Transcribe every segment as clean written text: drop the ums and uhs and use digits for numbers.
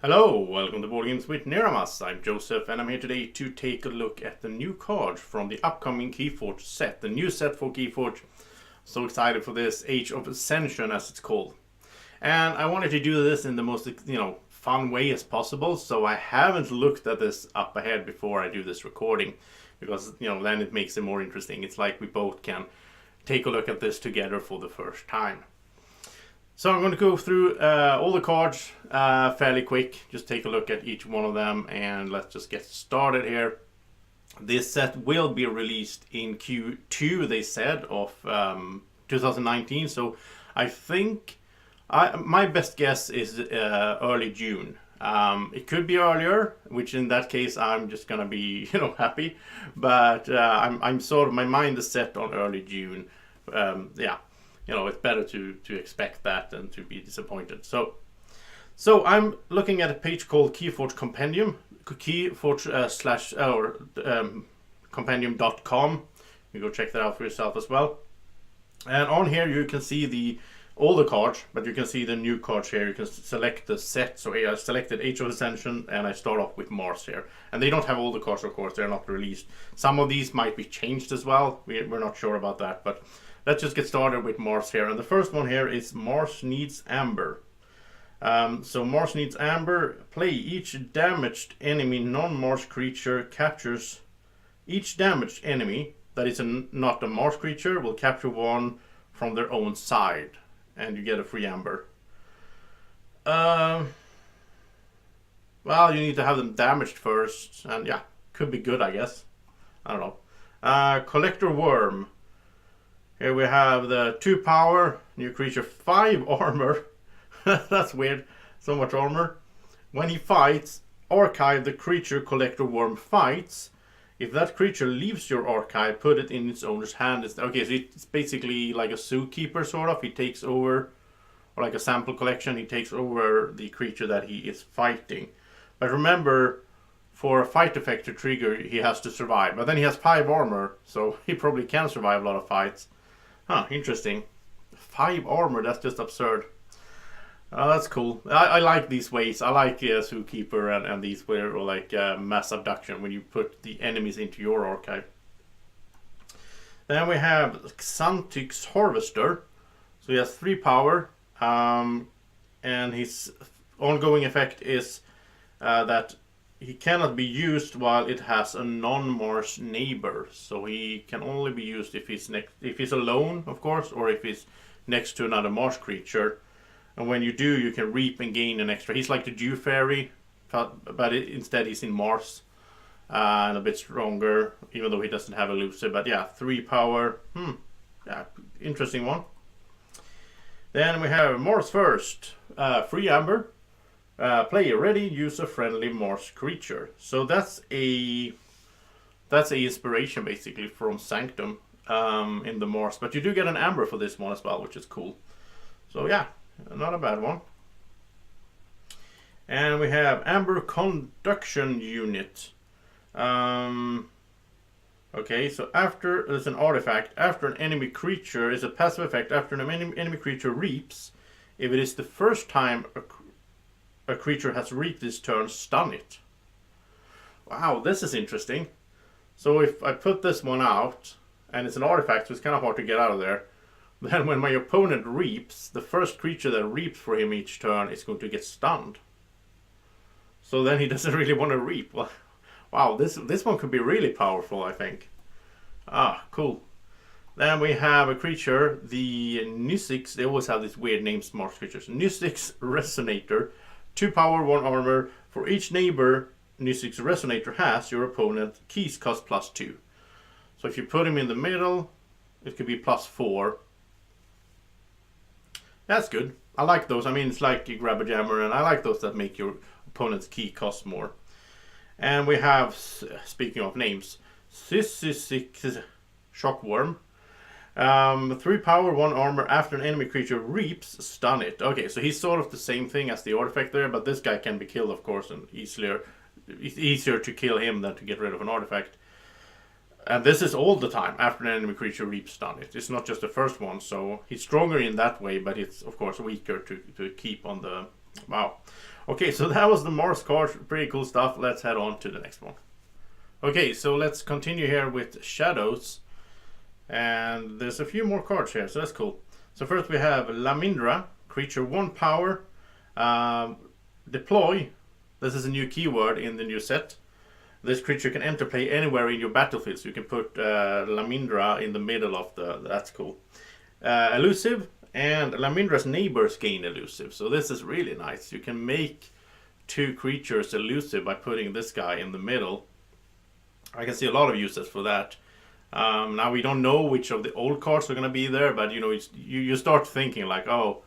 Hello, welcome to Board Games with Niramas. I'm Joseph and I'm here today to take a look at the new cards from the upcoming Keyforge set, the new set for Keyforge. So excited for this, Age of Ascension as it's called. And I wanted to do this in the most, fun way as possible, so I haven't looked at this up ahead before I do this recording, because, then it makes it more interesting. It's like we both can take a look at this together for the first time. So I'm going to go through all the cards fairly quick, just take a look at each one of them, and let's just get started here. This set will be released in Q2, they said, of 2019, so I think my best guess is early June. It could be earlier, which in that case I'm just gonna be happy, but I'm sort of, my mind is set on early June. It's better to expect that than to be disappointed. So I'm looking at a page called Keyforge Compendium, Keyforge compendium.com. You go check that out for yourself as well. And on here you can see all the cards, but you can see the new cards here. You can select the set. So I selected Age of Ascension and I start off with Mars here. And they don't have all the cards, of course, they're not released. Some of these might be changed as well. We're not sure about that, but let's just get started with Mars here. And the first one here is Mars Needs Amber. So Mars Needs Amber. Play each damaged enemy non-Mars creature captures. Each damaged enemy that is not a Mars creature will capture one from their own side. And you get a free Amber. Well, you need to have them damaged first. And yeah, could be good, I guess. I don't know. Collector Worm. Here we have the 2 power, new creature, 5 armor. That's weird, so much armor. When he fights, archive the creature Collector Worm fights. If that creature leaves your archive, put it in its owner's hand. Okay, so it's basically like a zookeeper, sort of. He takes over, or like a sample collection, he takes over the creature that he is fighting. But remember, for a fight effect to trigger, he has to survive. But then he has 5 armor, so he probably can survive a lot of fights. Huh, interesting. 5 armor, that's just absurd. That's cool. I like these ways. I like Zookeeper and these where, or like mass abduction, when you put the enemies into your archive. Then we have Xanthix Harvester. So he has 3 power. And his ongoing effect is that he cannot be used while it has a non-Mars neighbor. So he can only be used if he's alone, of course, or if he's next to another Mars creature. And when you do, you can reap and gain an extra. He's like the Dew Fairy, but instead he's in Mars. And a bit stronger, even though he doesn't have elusive. But yeah, 3 power. Yeah, interesting one. Then we have Mars First. Free Amber. Play a ready, use a friendly Mars creature. So that's a inspiration basically from Sanctum in the Mars. But you do get an Amber for this one as well, which is cool. So yeah, not a bad one. And we have Amber Conduction Unit. Okay, so after there's an artifact, after an enemy creature is a passive effect, after an enemy creature reaps, if it is the first time a creature has reaped this turn, stun it. Wow, this is interesting. So if I put this one out, and it's an artifact, so it's kind of hard to get out of there, then when my opponent reaps, the first creature that reaps for him each turn is going to get stunned. So then he doesn't really want to reap. Well, wow, this one could be really powerful, I think. Ah, cool. Then we have a creature, the Nysix. They always have these weird names, Mars creatures. Nysix Resonator. 2 power, 1 armor. For each neighbor Nysix Resonator has, your opponent keys cost +2. So if you put him in the middle, it could be +4. That's good. I like those. I mean, it's like you grab a jammer, and I like those that make your opponent's key cost more. And we have, speaking of names, Sissisix Shockworm. 3 power, 1 armor. After an enemy creature reaps, stun it. Okay, so he's sort of the same thing as the artifact there, but this guy can be killed, of course, and it's easier to kill him than to get rid of an artifact. And this is all the time after an enemy creature reaps, stun it. It's not just the first one, so he's stronger in that way, but it's of course weaker to keep on the Wow. Okay, so that was the Mars card. Pretty cool stuff. Let's head on to the next one. Okay, so let's continue here with Shadows. And there's a few more cards here, so that's cool. So first we have Lamindra, creature 1 power. Deploy. This is a new keyword in the new set. This creature can enter play anywhere in your battlefield, so you can put Lamindra in the middle of the... That's cool. Elusive, and Lamindra's neighbors gain elusive. So this is really nice. You can make 2 creatures elusive by putting this guy in the middle. I can see a lot of uses for that. Now we don't know which of the old cards are going to be there, but you know, you start thinking like, oh,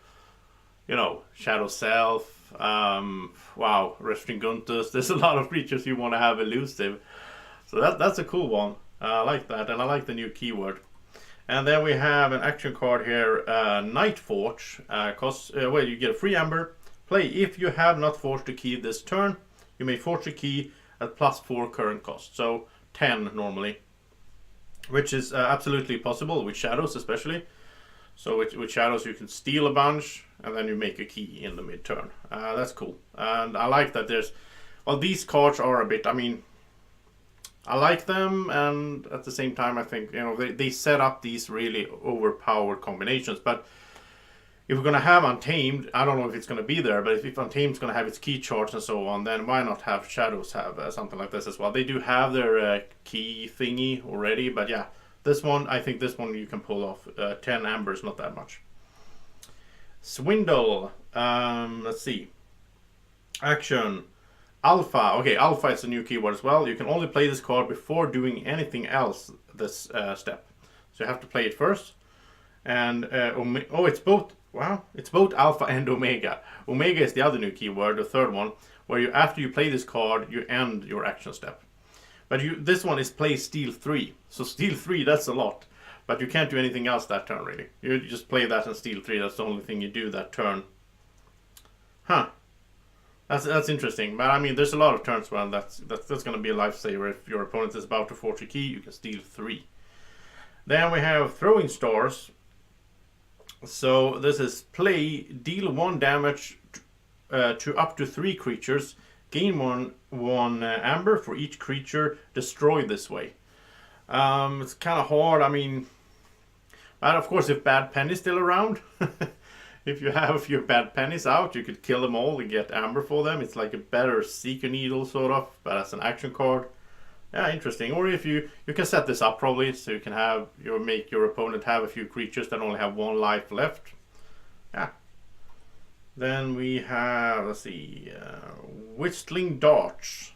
you know, Shadow Self, wow, Restringuntus. There's a lot of creatures you want to have elusive. So that's a cool one. I like that, and I like the new keyword. And then we have an action card here, Night Forge. Well, you get a free amber. Play if you have not forged a key this turn. You may forge a key at +4 current cost. So 10 normally. Which is absolutely possible with Shadows especially. So with Shadows you can steal a bunch and then you make a key in the mid-turn. That's cool. And I like that there's... Well, these cards are a bit... I mean, I like them, and at the same time I think, you know, they set up these really overpowered combinations. But if we're going to have Untamed, I don't know if it's going to be there, but if Untamed's going to have its key charts and so on, then why not have Shadows have something like this as well? They do have their key thingy already, but yeah, this one, I think this one you can pull off. 10 ambers, not that much. Swindle, let's see. Action. Alpha, okay, Alpha is a new keyword as well. You can only play this card before doing anything else this step. So you have to play it first. And, oh, it's both... Wow, it's both Alpha and Omega. Omega is the other new keyword, the third one, where you after you play this card, you end your action step. But this one is play Steal 3. So Steal 3, that's a lot. But you can't do anything else that turn, really. You just play that and Steal 3, that's the only thing you do that turn. Huh. That's interesting. But I mean, there's a lot of turns where that's going to be a lifesaver. If your opponent is about to forge a key, you can Steal 3. Then we have Throwing Stars. So this is play, deal 1 damage to up to 3 creatures, gain 1 amber for each creature destroyed this way. It's kind of hard. I mean, and of course if Bad Penny's still around, if you have a few Bad Pennies out, you could kill them all and get amber for them. It's like a better Seeker Needle sort of, but as an action card. Yeah, interesting. Or if you can set this up probably, so you can have make your opponent have a few creatures that only have 1 life left. Yeah. Then we have, let's see, Whistling Darts.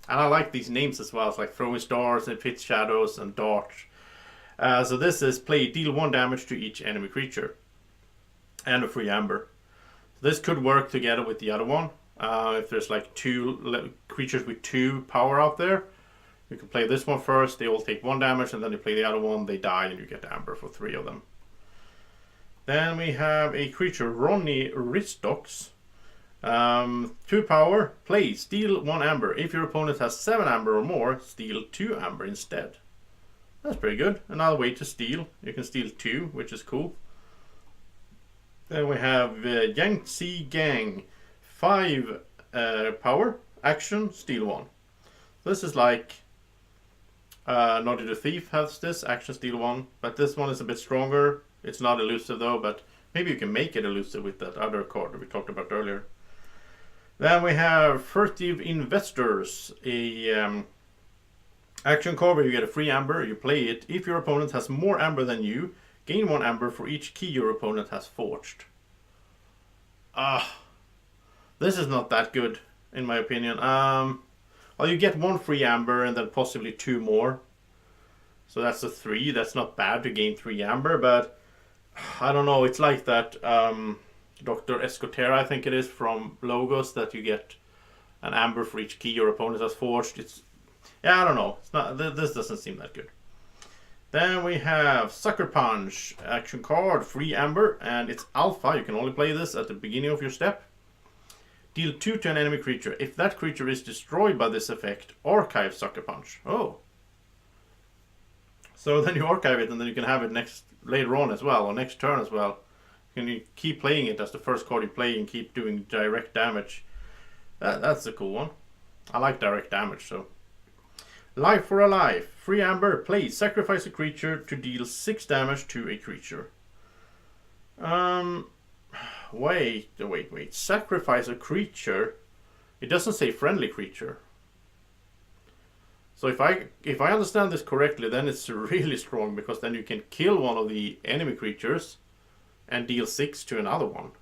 And I like these names as well. It's like Throwing Stars and Pit Shadows and Darts. So this is play, deal 1 damage to each enemy creature. And a free amber. So this could work together with the other one. If there's like 2 creatures with 2 power out there. You can play this one first, they all take 1 damage, and then you play the other one, they die, and you get amber for 3 of them. Then we have a creature, Ronnie Ristox. 2 power, play, steal 1 amber. If your opponent has 7 amber or more, steal 2 amber instead. That's pretty good. Another way to steal. You can steal 2, which is cool. Then we have Yangtze Gang. 5 power, action, steal 1. This is like... Naughty the Thief has this, action steal 1, but this one is a bit stronger. It's not elusive though, but maybe you can make it elusive with that other card that we talked about earlier. Then we have Furtive Investors, a action card where you get a free amber, you play it. If your opponent has more amber than you, gain 1 amber for each key your opponent has forged. This is not that good, in my opinion. Well, you get 1 free amber and then possibly 2 more. So that's a 3. That's not bad to gain 3 amber, but I don't know. It's like that Dr. Escotera, I think it is, from Logos, that you get an amber for each key your opponent has forged. Yeah, I don't know. It's not. This doesn't seem that good. Then we have Sucker Punch, action card, free amber, and it's alpha. You can only play this at the beginning of your step. Deal 2 to an enemy creature. If that creature is destroyed by this effect, archive Sucker Punch. Oh. So then you archive it and then you can have it later on as well, or next turn as well. Can you keep playing it as the first card you play and keep doing direct damage? That's a cool one. I like direct damage, so. Life for a life. 3 amber. Play. Sacrifice a creature to deal 6 damage to a creature. Wait. Sacrifice a creature. It doesn't say friendly creature. So if I understand this correctly, then it's really strong, because then you can kill one of the enemy creatures and deal 6 to another one.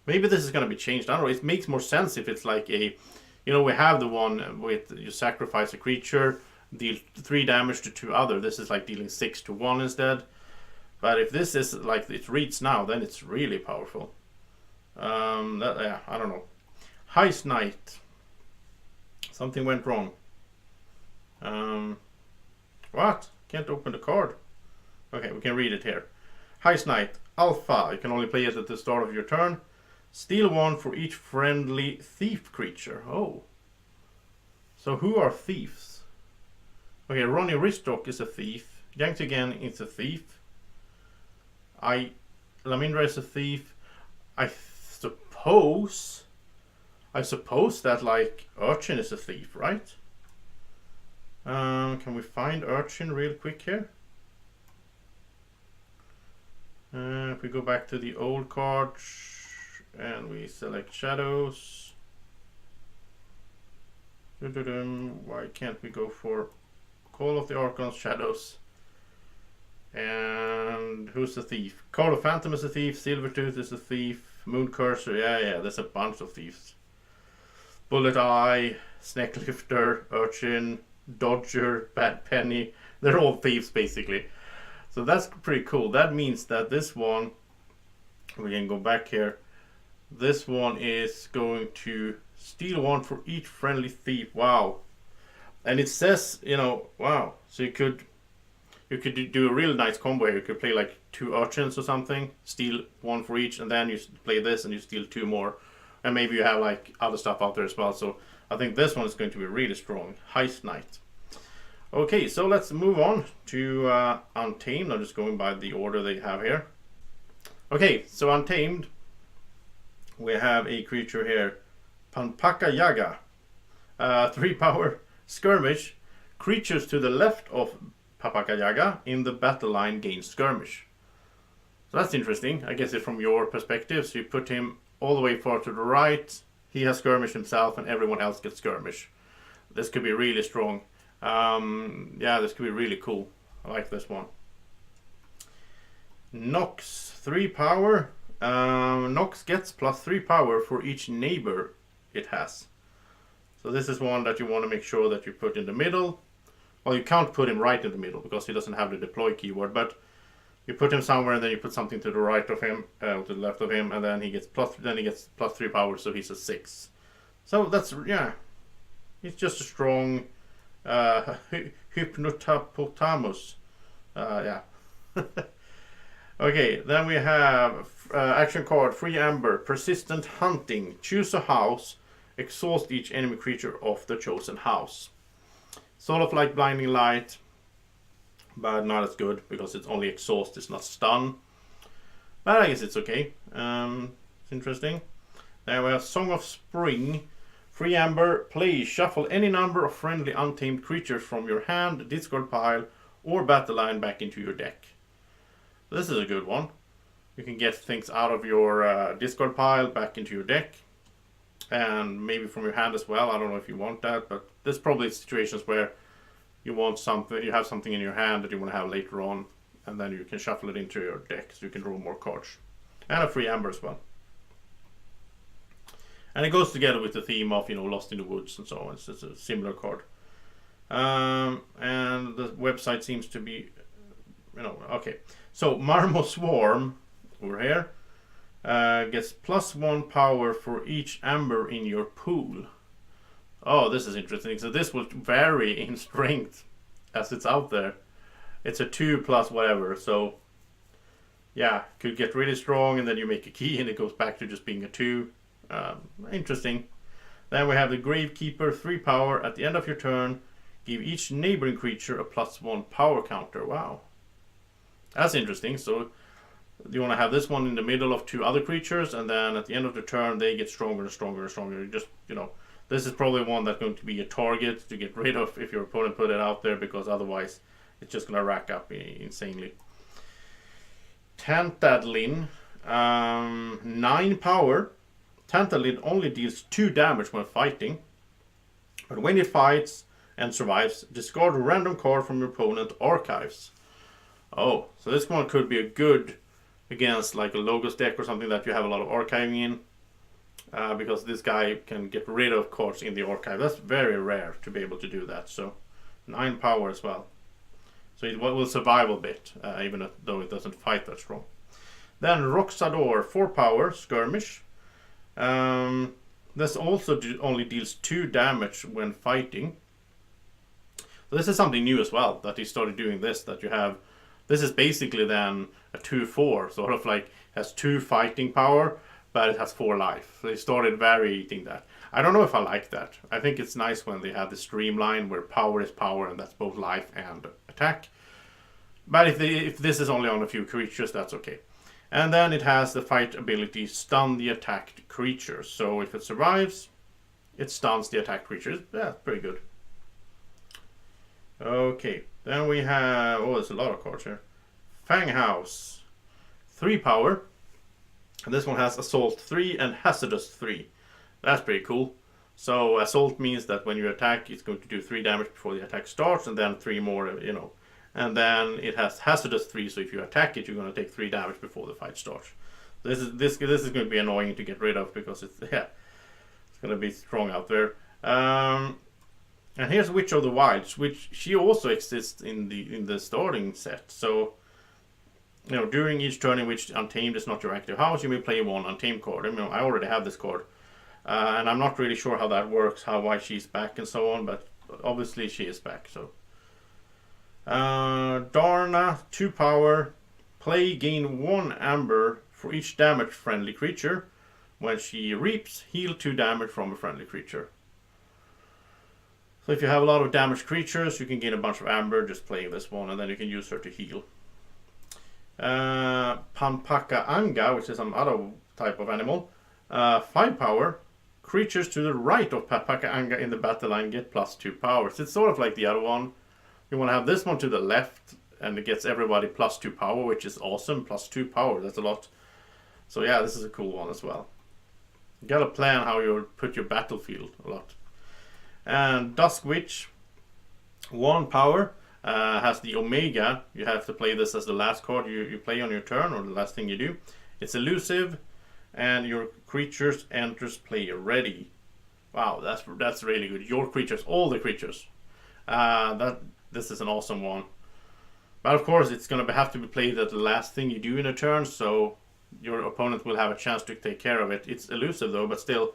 Maybe this is going to be changed. I don't know. It makes more sense if it's like a, you know, we have the one with you sacrifice a creature, deal 3 damage to 2 other. This is like dealing 6 to 1 instead. But if this is like it reads now, then it's really powerful. Yeah, I don't know. Heist Knight. Something went wrong. What? Can't open the card. Okay, we can read it here. Heist Knight. Alpha. You can only play it at the start of your turn. Steal 1 for each friendly thief creature. Oh. So who are thieves? Okay, Ronnie Ristock is a thief. Yanked again is a thief. Lamindra is a thief. I suppose that like Urchin is a thief, right? Can we find Urchin real quick here? If we go back to the old cards and we select shadows. Why can't we go for Call of the Archon's shadows? And who's the thief? Call of Phantom is a thief. Silvertooth is a thief. Moon Cursor, yeah, there's a bunch of thieves. Bullet Eye, Snake Lifter, Urchin, Dodger, Bad Penny. They're all thieves basically. So that's pretty cool. That means that this one, we can go back here. This one is going to steal 1 for each friendly thief. Wow. And it says, you know, wow. So you could do a real nice combo here. You could play like 2 Urchins or something, steal 1 for each, and then you play this and you steal 2 more. And maybe you have like other stuff out there as well. So I think this one is going to be really strong. Heist Knight. Okay, so let's move on to Untamed. I'm just going by the order they have here. Okay, so Untamed. We have a creature here. Panpaka Yaga. 3 power. Skirmish. Creatures to the left of Panpaka Yaga in the battle line gain skirmish. So that's interesting. I guess it's from your perspective. So you put him all the way far to the right. He has skirmish himself and everyone else gets skirmish. This could be really strong. Yeah, this could be really cool. I like this one. Nox, 3 power. Nox gets +3 power for each neighbor it has. So this is one that you want to make sure that you put in the middle. Well, you can't put him right in the middle because he doesn't have the deploy keyword, but you put him somewhere and then you put something to the right of him, to the left of him, and then he gets +3 power, so he's a 6. So that's, yeah, he's just a strong Hypnotapotamus. Yeah. Okay, then we have action card 3 amber, Persistent Hunting. Choose a house, exhaust each enemy creature of the chosen house. Sort of like Blinding Light, but not as good because it's only exhaust, it's not stun. But I guess it's okay. It's interesting. Then we have Song of Spring. 3 amber, play, shuffle any number of friendly untamed creatures from your hand, discard pile, or battle line back into your deck. This is a good one. You can get things out of your discard pile back into your deck, and maybe from your hand as well. I don't know if you want that, but there's probably situations where you want something, you have something in your hand that you want to have later on, and then you can shuffle it into your deck so you can draw more cards. And a 3 amber as well. And it goes together with the theme of, you know, Lost in the Woods and so on. It's a similar card. And the website seems to be, you know, okay. So Marmo Swarm over here gets +1 power for each amber in your pool. Oh, this is interesting. So this will vary in strength as it's out there. It's a 2+ whatever. So yeah, could get really strong and then you make a key and it goes back to just being a 2. Interesting. Then we have the Gravekeeper, 3 power. At the end of your turn, give each neighboring creature a +1 power counter. Wow. That's interesting. So you want to have this one in the middle of 2 other creatures, and then at the end of the turn they get stronger and stronger and stronger. Just, this is probably one that's going to be a target to get rid of if your opponent put it out there, because otherwise it's just going to rack up insanely. Tantadlin, 9 power. Tantadlin only deals 2 damage when fighting, but when it fights and survives, discard a random card from your opponent's archives. Oh, so this one could be a good against like a Logos deck or something that you have a lot of archiving in, because this guy can get rid of cards in the archive. That's very rare to be able to do that. So 9 power as well. So it will survive a bit, even though it doesn't fight that strong. Then Roxador, 4 power, skirmish. This also only deals 2 damage when fighting. So this is something new as well, that he started doing this, that you have, this is basically then a 2/4, sort of like has 2 fighting power, but it has 4 life. So they started variating that. I don't know if I like that. I think it's nice when they have the streamline where power is power and that's both life and attack. But if this is only on a few creatures, that's okay. And then it has the fight ability, stun the attacked creatures. So if it survives, it stuns the attacked creatures. Yeah, pretty good. Okay, then we have, there's a lot of cards here. Fanghouse, 3 power. And this one has Assault 3 and Hazardous 3. That's pretty cool. So Assault means that when you attack, it's going to do 3 damage before the attack starts, and then 3 more, And then it has Hazardous 3, so if you attack it, you're going to take 3 damage before the fight starts. This is going to be annoying to get rid of, because it's going to be strong out there. And here's Witch of the Wilds, which she also exists in the starting set. So, during each turn in which Untamed is not your active house, you may play 1 Untamed card. I already have this card, and I'm not really sure how that works, why she's back and so on, but obviously she is back. So, Darna, 2 power, gain 1 amber for each damage friendly creature. When she reaps, heal 2 damage from a friendly creature. So if you have a lot of damaged creatures, you can gain a bunch of amber just playing this one, and then you can use her to heal. Pampaka Anga, which is some other type of animal, 5 power. Creatures to the right of Pampaka Anga in the battle line get +2 power. So it's sort of like the other one. You want to have this one to the left, and it gets everybody +2 power, which is awesome. +2 power, that's a lot. So yeah, this is a cool one as well. You gotta plan how you put your battlefield a lot. And Dusk Witch, 1 power, has the Omega. You have to play this as the last card you play on your turn, or the last thing you do. It's elusive, and your creatures enters play ready. Wow, that's really good. Your creatures, all the creatures. This is an awesome one. But of course, it's going to have to be played at the last thing you do in a turn, so your opponent will have a chance to take care of it. It's elusive though, but still,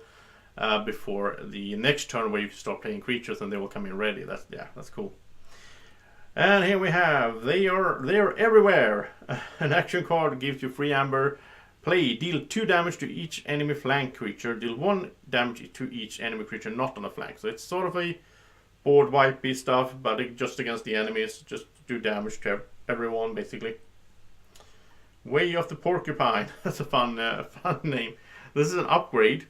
before the next turn where you start playing creatures and they will come in ready. That's cool. And here we have, they are everywhere. An action card gives you 3 amber. Deal 2 damage to each enemy flank creature. Deal 1 damage to each enemy creature not on a flank. So it's sort of a board wipey stuff, but just against the enemies. Just do damage to everyone, basically. Way of the Porcupine. That's a fun name. This is an upgrade.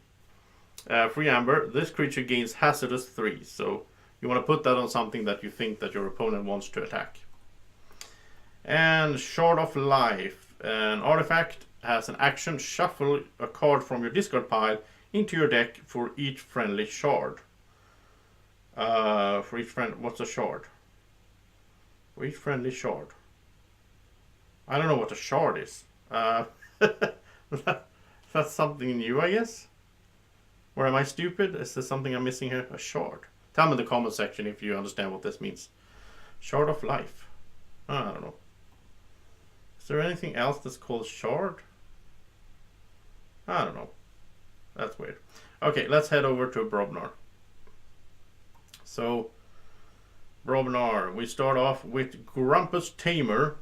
3 amber. This creature gains Hazardous 3. So you want to put that on something that you think that your opponent wants to attack. And Shard of Life. An artifact has an action. Shuffle a card from your discard pile into your deck for each friendly shard. For each friend, what's a shard? For each friendly shard. I don't know what a shard is. That's something new, I guess. Or am I stupid? Is there something I'm missing here? A shard. Tell me in the comment section if you understand what this means. Shard of Life. I don't know. Is there anything else that's called shard? I don't know. That's weird. Okay, let's head over to Brobnar. So, Brobnar, we start off with Grumpus Tamer.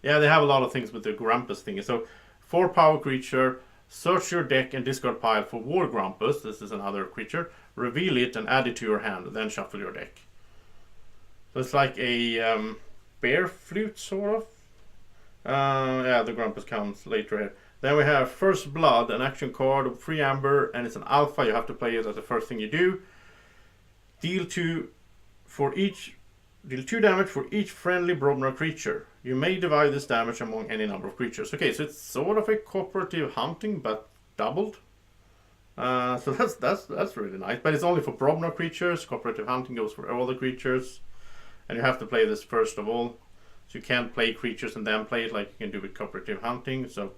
Yeah, they have a lot of things with the Grumpus thing. So, 4 power creature, search your deck and discard pile for War Grumpus. This is another creature. Reveal it and add it to your hand, then shuffle your deck. So it's like a bear flute, sort of. Yeah, the Grumpus comes later here. Then we have First Blood, an action card of 3 amber, and it's an alpha. You have to play it as the first thing you do. Deal 2 damage for each friendly Brobnar creature. You may divide this damage among any number of creatures. Okay, so it's sort of a cooperative hunting, but doubled. So that's really nice. But it's only for Brobnar creatures. Cooperative hunting goes for all the creatures. And you have to play this first of all. So you can't play creatures and then play it like you can do with cooperative hunting. So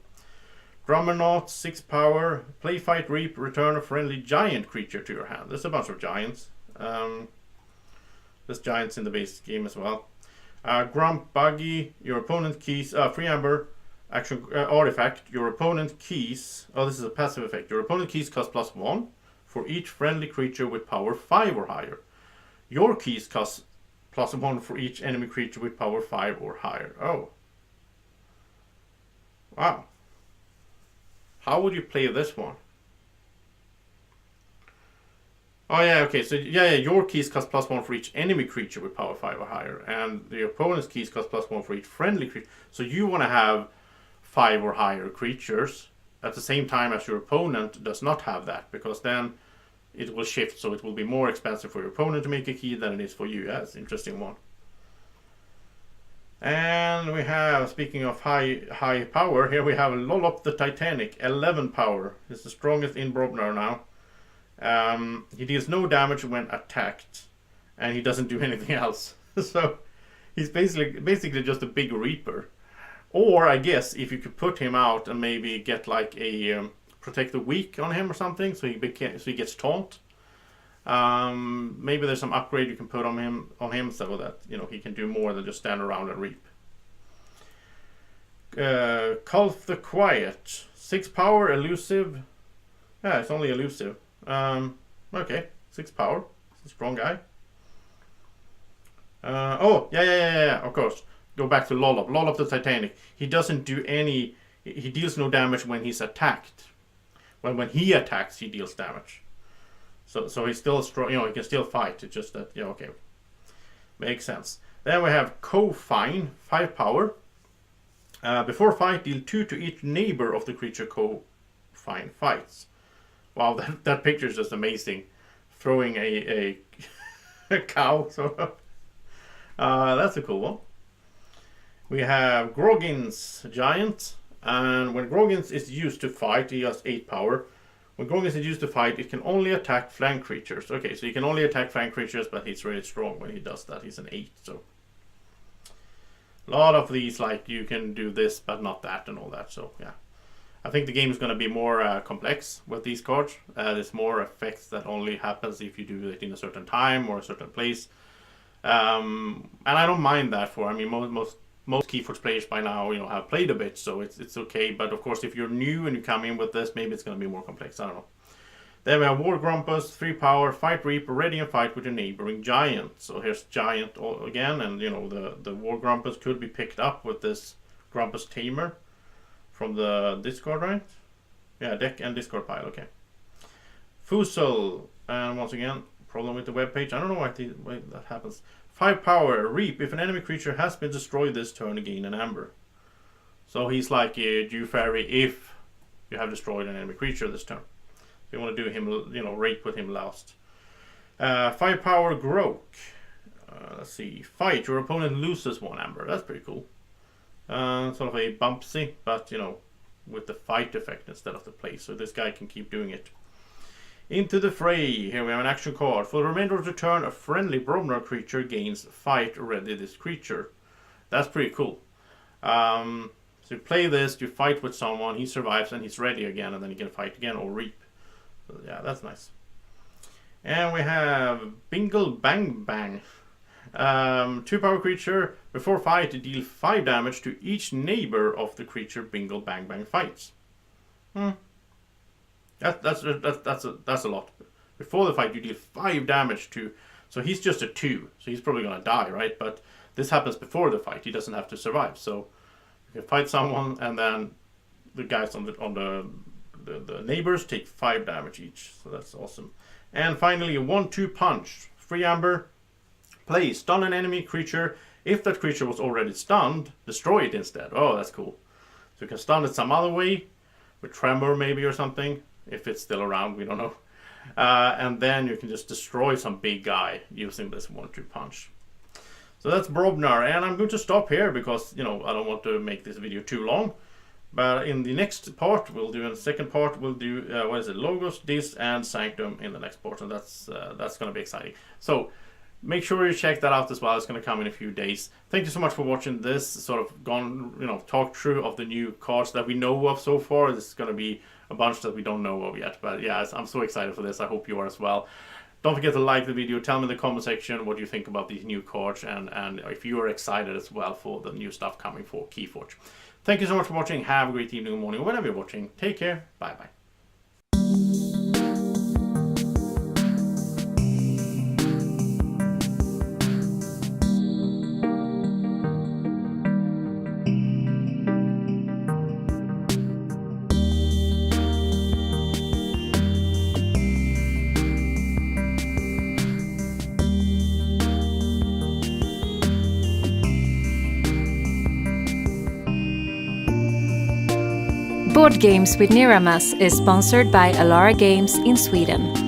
Drummernaut, 6 power, play fight reap, return a friendly giant creature to your hand. There's a bunch of giants. There's giants in the base game as well. Grump Buggy, your opponent keys, 3 amber, action artifact, your opponent keys, this is a passive effect, your opponent keys cost +1 for each friendly creature with power 5 or higher. Your keys cost +1 for each enemy creature with power 5 or higher. Oh. Wow. How would you play this one? Oh yeah, okay, so yeah, your keys cost +1 for each enemy creature with power 5 or higher, and the opponent's keys cost +1 for each friendly creature. So you want to have 5 or higher creatures at the same time as your opponent does not have that, because then it will shift, so it will be more expensive for your opponent to make a key than it is for you. Yeah, that's an interesting one. And we have, speaking of high power, here we have Lollop the Titanic, 11 power. It's the strongest in Brobnar now. He deals no damage when attacked, and he doesn't do anything else. So he's basically just a big Reaper. Or I guess if you could put him out and maybe get like a protect the weak on him or something, so he gets taunt. Maybe there's some upgrade you can put on him so that he can do more than just stand around and reap. Kulf the Quiet, 6 power, elusive. Yeah, it's only elusive. Okay, 6 power. He's a strong guy. Yeah, of course. Go back to Lollop. Lollop the Titanic. He doesn't do any. He deals no damage when he's attacked. When he attacks, he deals damage. So he's still strong. He can still fight. It's just that okay, makes sense. Then we have Co-Fine, 5 power. Before fight, deal 2 to each neighbor of the creature Co-Fine fights. Wow, that picture is just amazing. Throwing a cow, sort of. That's a cool one. We have Groggins, Giant. And when Groggins is used to fight, he has 8 power. When Groggins is used to fight, it can only attack flank creatures. Okay, so he can only attack flank creatures, but he's really strong when he does that. He's an 8, so. A lot of these, like, you can do this, but not that and all that, so yeah. I think the game is going to be more complex with these cards. There's more effects that only happens if you do it in a certain time or a certain place. And I don't mind that most Keyforge players by now, have played a bit, so it's okay. But of course, if you're new and you come in with this, maybe it's going to be more complex. I don't know. Then we have War Grumpus, 3 power, fight Reaper, ready and fight with your neighboring giant. So here's Giant again, and the War Grumpus could be picked up with this Grumpus Tamer from the discard, right? Yeah, deck and discard pile, okay. Fusel, and once again, problem with the webpage. I don't know why that happens. 5 power, Reap. If an enemy creature has been destroyed this turn, gain an amber. So he's like a Dew Fairy if you have destroyed an enemy creature this turn. If you want to do him, rape with him last. 5 power, Grok. Let's see. Fight. Your opponent loses 1 amber. That's pretty cool. Sort of a bumpsy, but with the fight effect instead of the play. So this guy can keep doing it. Into the fray. Here we have an action card. For the remainder of the turn, a friendly Brobnar creature gains fight ready this creature. That's pretty cool. So you play this, you fight with someone, he survives and he's ready again, and then he can fight again or reap. So yeah, that's nice. And we have Bingle Bang Bang. 2 power creature. Before fight, deal 5 damage to each neighbor of the creature Bingle Bang Bang fights. That's a lot. Before the fight, you deal 5 damage to. So he's just a 2, so he's probably gonna die, right? But this happens before the fight. He doesn't have to survive. So you can fight someone, and then the guys on the neighbors take 5 damage each. So that's awesome. And finally, a 1/2 punch. 3 amber. Play stun an enemy creature. if that creature was already stunned, destroy it instead. Oh, that's cool. So you can stun it some other way, with Tremor maybe or something, if it's still around, we don't know. And then you can just destroy some big guy using this 1-2 punch. So that's Brobnar, and I'm going to stop here because, you know, I don't want to make this video too long. But in the next part, we'll do, in the second part, we'll do, Logos, Dis, and Sanctum in the next part, and that's going to be exciting. So make sure you check that out as well. It's going to come in a few days. Thank you so much for watching this sort of talk through of the new cards that we know of so far. This is going to be a bunch that we don't know of yet, but yeah, I'm so excited for this. I hope you are as well. Don't forget to like the video. Tell me in the comment section what you think about these new cards, and if you are excited as well for the new stuff coming for Keyforge. Thank you so much for watching. Have a great evening or morning, whenever you're watching. Take care. Bye bye. Board Games with Niramas is sponsored by Alara Games in Sweden.